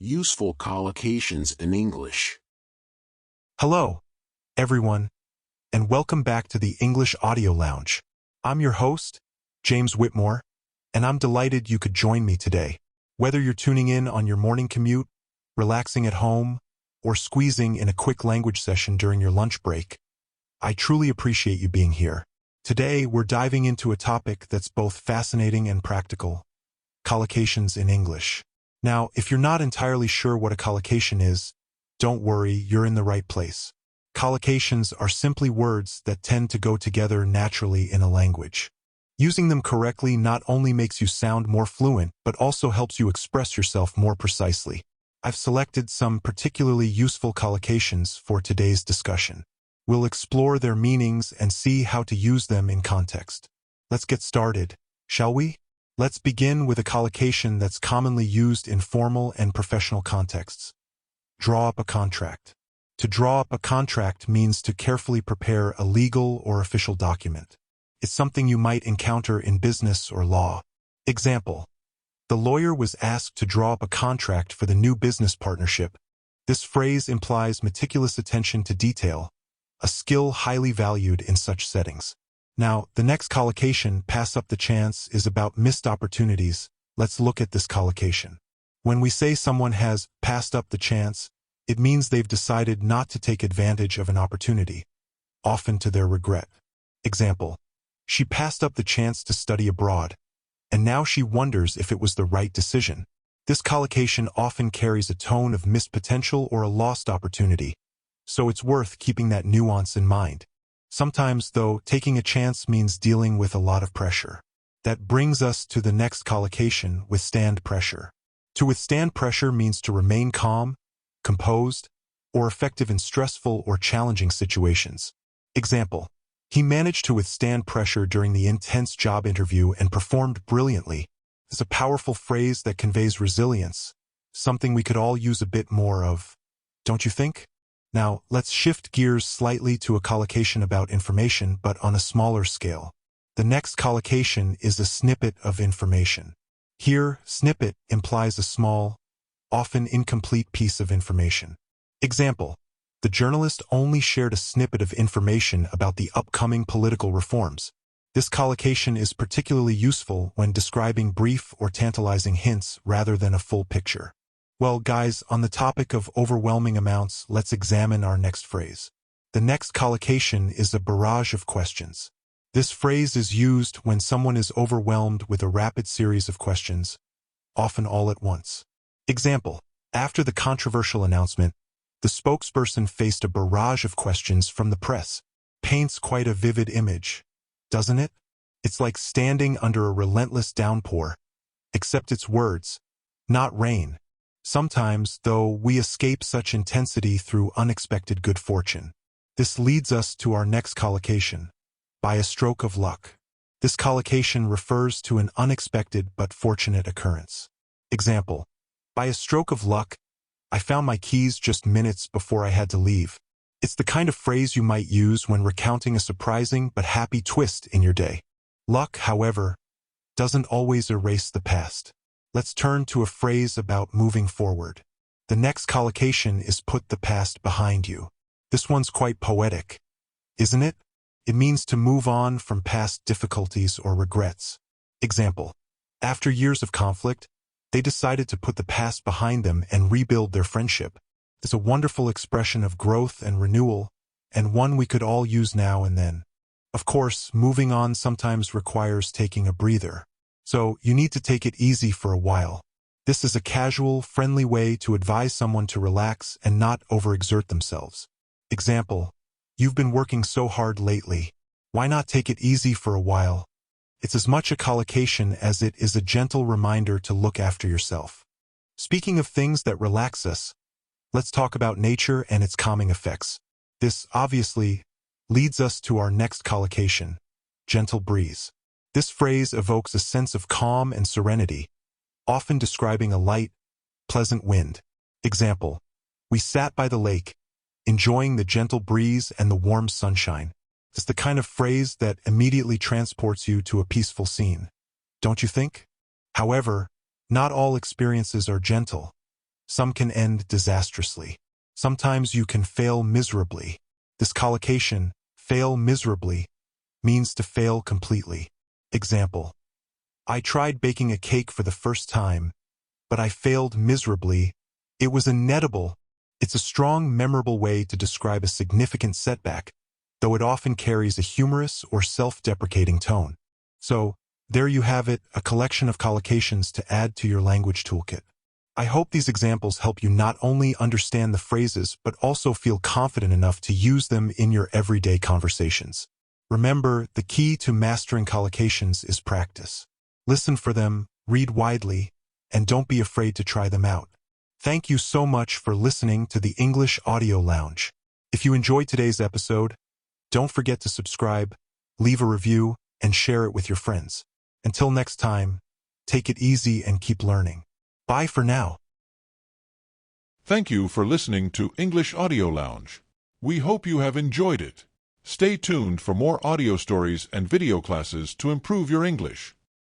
Useful collocations in English. Hello, everyone, and welcome back to the English Audio Lounge. I'm your host, James Whitmore, and I'm delighted you could join me today. Whether you're tuning in on your morning commute, relaxing at home, or squeezing in a quick language session during your lunch break, I truly appreciate you being here. Today, we're diving into a topic that's both fascinating and practical: collocations in English. Now, if you're not entirely sure what a collocation is, don't worry, you're in the right place. Collocations are simply words that tend to go together naturally in a language. Using them correctly not only makes you sound more fluent, but also helps you express yourself more precisely. I've selected some particularly useful collocations for today's discussion. We'll explore their meanings and see how to use them in context. Let's get started, shall we? Let's begin with a collocation that's commonly used in formal and professional contexts. Draw up a contract. To draw up a contract means to carefully prepare a legal or official document. It's something you might encounter in business or law. Example: the lawyer was asked to draw up a contract for the new business partnership. This phrase implies meticulous attention to detail, a skill highly valued in such settings. Now, the next collocation, pass up the chance, is about missed opportunities. Let's look at this collocation. When we say someone has passed up the chance, it means they've decided not to take advantage of an opportunity, often to their regret. Example: she passed up the chance to study abroad, and now she wonders if it was the right decision. This collocation often carries a tone of missed potential or a lost opportunity, so it's worth keeping that nuance in mind. Sometimes, though, taking a chance means dealing with a lot of pressure. That brings us to the next collocation: withstand pressure. To withstand pressure means to remain calm, composed, or effective in stressful or challenging situations. Example: he managed to withstand pressure during the intense job interview and performed brilliantly. It's a powerful phrase that conveys resilience, something we could all use a bit more of, don't you think? Now, let's shift gears slightly to a collocation about information, but on a smaller scale. The next collocation is a snippet of information. Here, snippet implies a small, often incomplete piece of information. Example: the journalist only shared a snippet of information about the upcoming political reforms. This collocation is particularly useful when describing brief or tantalizing hints rather than a full picture. Well, guys, on the topic of overwhelming amounts, let's examine our next phrase. The next collocation is a barrage of questions. This phrase is used when someone is overwhelmed with a rapid series of questions, often all at once. Example: after the controversial announcement, the spokesperson faced a barrage of questions from the press. Paints quite a vivid image, doesn't it? It's like standing under a relentless downpour, except it's words, not rain. Sometimes, though, we escape such intensity through unexpected good fortune. This leads us to our next collocation: by a stroke of luck. This collocation refers to an unexpected but fortunate occurrence. Example: by a stroke of luck, I found my keys just minutes before I had to leave. It's the kind of phrase you might use when recounting a surprising but happy twist in your day. Luck, however, doesn't always erase the past. Let's turn to a phrase about moving forward. The next collocation is put the past behind you. This one's quite poetic, isn't it? It means to move on from past difficulties or regrets. Example: after years of conflict, they decided to put the past behind them and rebuild their friendship. It's a wonderful expression of growth and renewal, and one we could all use now and then. Of course, moving on sometimes requires taking a breather. So, you need to take it easy for a while. This is a casual, friendly way to advise someone to relax and not overexert themselves. Example: you've been working so hard lately. Why not take it easy for a while? It's as much a collocation as it is a gentle reminder to look after yourself. Speaking of things that relax us, let's talk about nature and its calming effects. This, obviously, leads us to our next collocation: gentle breeze. This phrase evokes a sense of calm and serenity, often describing a light, pleasant wind. Example: we sat by the lake, enjoying the gentle breeze and the warm sunshine. It's the kind of phrase that immediately transports you to a peaceful scene, don't you think? However, not all experiences are gentle. Some can end disastrously. Sometimes you can fail miserably. This collocation, fail miserably, means to fail completely. Example: I tried baking a cake for the first time, but I failed miserably. It was inedible. It's a strong, memorable way to describe a significant setback, though it often carries a humorous or self-deprecating tone. So, there you have it, a collection of collocations to add to your language toolkit. I hope these examples help you not only understand the phrases, but also feel confident enough to use them in your everyday conversations. Remember, the key to mastering collocations is practice. Listen for them, read widely, and don't be afraid to try them out. Thank you so much for listening to the English Audio Lounge. If you enjoyed today's episode, don't forget to subscribe, leave a review, and share it with your friends. Until next time, take it easy and keep learning. Bye for now. Thank you for listening to English Audio Lounge. We hope you have enjoyed it. Stay tuned for more audio stories and video classes to improve your English.